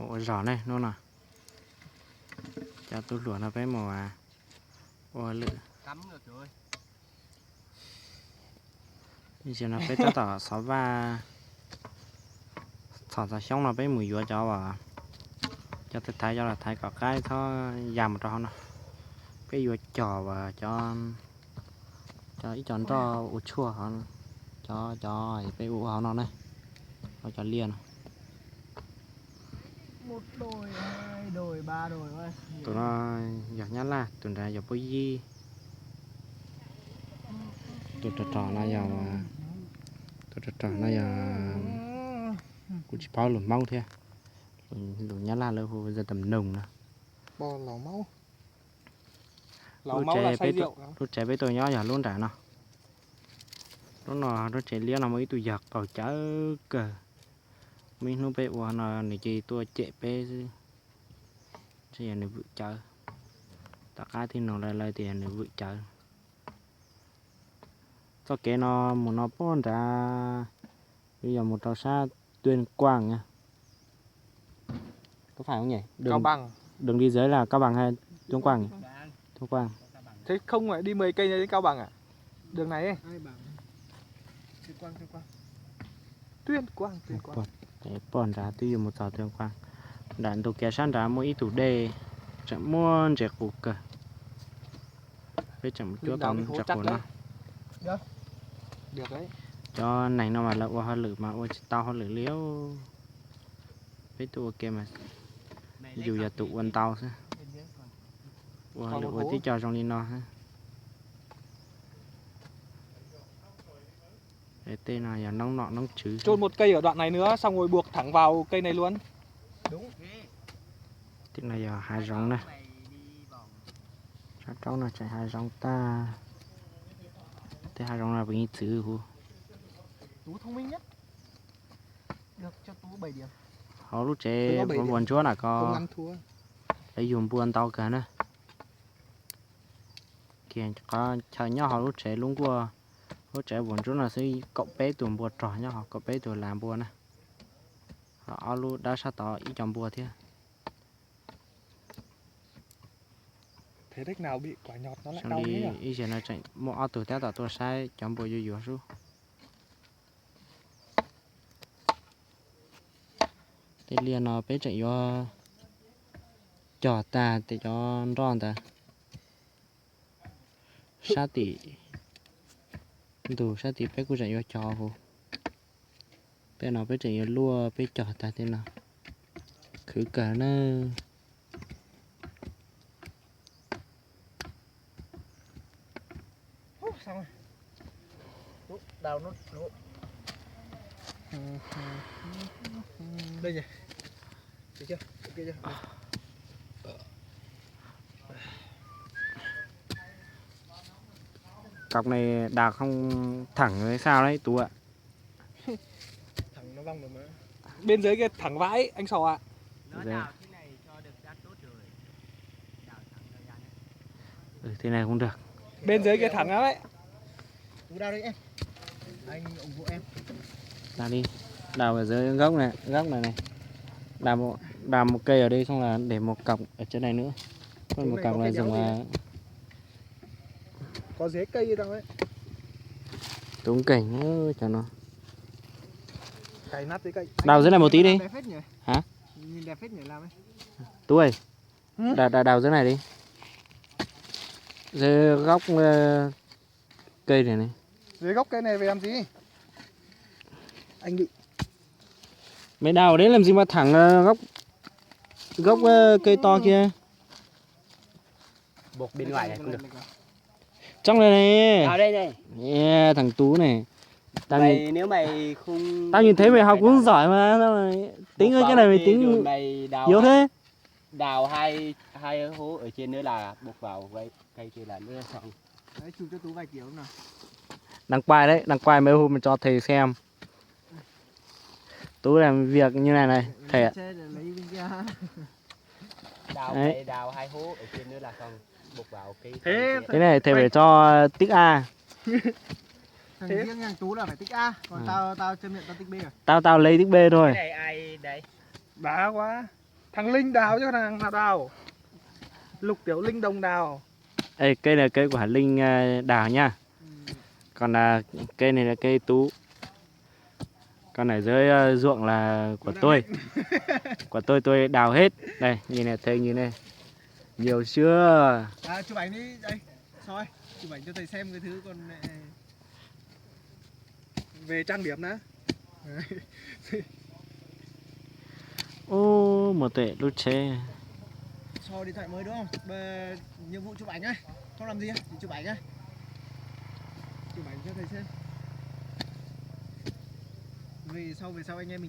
Ủa giỏ này nó nè. Cho tôi lửa nó bé màu à. Ủa lửa. Cắm được rồi. Bây giờ nó bé cho tỏ sáu ba. Thỏ ra xong nó bé mùi dùa cho vào. Cho tôi thấy cho là thấy có cái nó dầm cho nó. Bé dùa trò và cho ít chọn cho ủ chua họ. Cho bé ủ họ nó này. Cho liền. Một đồi, hai đồi, ba đồi thôi. Tụi nó giọt nhát là tụi nó giọt bôi di. Tụi trò nó giọt tụi trò nó giọt cũng chỉ bao lùm mong thôi. Lùm nhát là lâu bây giờ tầm nồng nè. Bò lẩu máu. Lẩu máu là xay rượu. Lúc trẻ với tôi nhỏ giờ luôn trả nó. Nó trẻ liên nó mới tụi giọt cầu chớ cờ. Mình nó bé qua nó này chỉ tôi chạy bé chứ giờ này vự chớ. Tất cả thì nó lại tiền để vự chớ. Cho cái nó một nó bón ra bây giờ một trò xa Tuyên Quang nha. Có phải không nhỉ? Cao Bằng. Đường đi dưới là Cao Bằng hay Tuyên Quang nhỉ? Tuyên Quang. Thế không phải đi 10 cây đến Cao Bằng à? Đường này ấy. Tuyên Quang. Tuyên Quang. Để bón ra tuy một trò Tuyên Quang. Đạn tụ kéo sang ra mỗi ít tủ đề. Chẳng muốn trẻ củ cờ. Với chẳng một chỗ tầm chặt của nó. Được đấy. Cho này nó mà là hoa lử mà tao hoa lử liếu. Với tụ ok mà. Dù giờ tụ quần tao chứ. Hoa lử tí cho trong đi nó ha. Để tên này là nóng nọ nóng chứ. Chôn một cây ở đoạn này nữa xong rồi buộc thẳng vào cây này luôn. Đúng. Tiếc này giờ hai rong này. Chắc cháu nó chạy hai rong ta. Thế hai rong là bị thứ hú. Tú thông minh nhất. Được cho Tú 7 điểm. Họ lúc trẻ buồn chúa là có. Không ăn thua. Lấy dùng buồn tao cả nữa. Kìa có chờ nhau họ lúc trẻ luôn qua. Lúc trẻ buồn chúa là sẽ cậu bé tuần buồn trò nhau họ cậu bé tuần làm buồn này. Họ lúc đã sát tỏ ý chồng buồn thế. Thế đếch nào bị quả nhọt nó lại xong đau đi thế nhỉ? ý là chạy một ao từ té tao tôi sai chọn bộ vui vui xuống thế liền nó bé chạy vô cho ta để cho ron ta sát tỷ đủ sát tỷ bé cũng chạy vô cho hồ bé nó bé chạy vô lua bé cho ta thế nào khử cả nó Xong rồi. Đào nốt. Đây nhỉ. Được chưa? Ok chưa? cọc này đào không thẳng hay sao đấy Tú ạ. Thẳng nó văng được mà. Bên dưới kia thẳng vãi anh Sò ạ. Nó đào thế này cho được giá tốt rồi. Đào thẳng ra nhé. Thế này không được. Bên dưới kia thẳng lắm đấy. Tú đào đi em. Anh ủng hộ em. Đào đi. Đào ở dưới gốc này này. Đào một cây ở đây xong là để một cọc ở trên này nữa. Còn một cọc là dùng là có rễ cây đâu đấy. túng cảnh cho nó. Cày nát dưới cây. Đào dưới này một tí đi. Hả? Nhìn đẹp phết nhỉ làm ấy. Tú ơi. Đào dưới này đi. Dưới góc cây này này. Dưới gốc cây này về làm gì? Anh bị Mấy đào đấy làm gì mà thẳng gốc cây to kia. Buộc bên ngoài này cũng được. Trong này này. Vào đây này. Yeah, thằng Tú này. Nếu mày không. Tao nhìn thấy mày học cũng giỏi mà. Sao mày tính cái này mày tính yếu thế. Đào hai hố ở trên nữa là buộc vào cây kia là nữa xong. đấy chụp cho Tú vài kiểu nào. Đăng quay đấy, đăng quay mấy hôm cho thầy xem. Tú làm việc như này thầy ạ. Đào hai hố ở trên nữa là xong. Buộc vào cây. Thế này thầy phải cho tích A. Thằng riêng thằng Tú là phải tích A, còn tao chấp nhận tao tích B rồi. Tao lấy tích B thôi. Cái này ai đây? Bá quá. Thằng Linh đào chứ thằng nào đào. Lục Tiểu Linh đồng đào. Ê, cây này cây của Hà Linh đào nha. Còn cây này là cây Tú. Còn ở dưới ruộng là của tôi. Của tôi đào hết. Đây, nhìn này, thấy như này. Nhiều chưa? À, chụp ảnh đi, đây, soi. Chụp ảnh cho thầy xem cái thứ con về trang điểm nữa. Ô, một tệ đút chế. Soi điện thoại mới đúng không? Nhiệm vụ chụp ảnh ấy. Không làm gì á, chỉ chụp ảnh ấy. Chụp ảnh cho thầy xem. Về sau anh em mình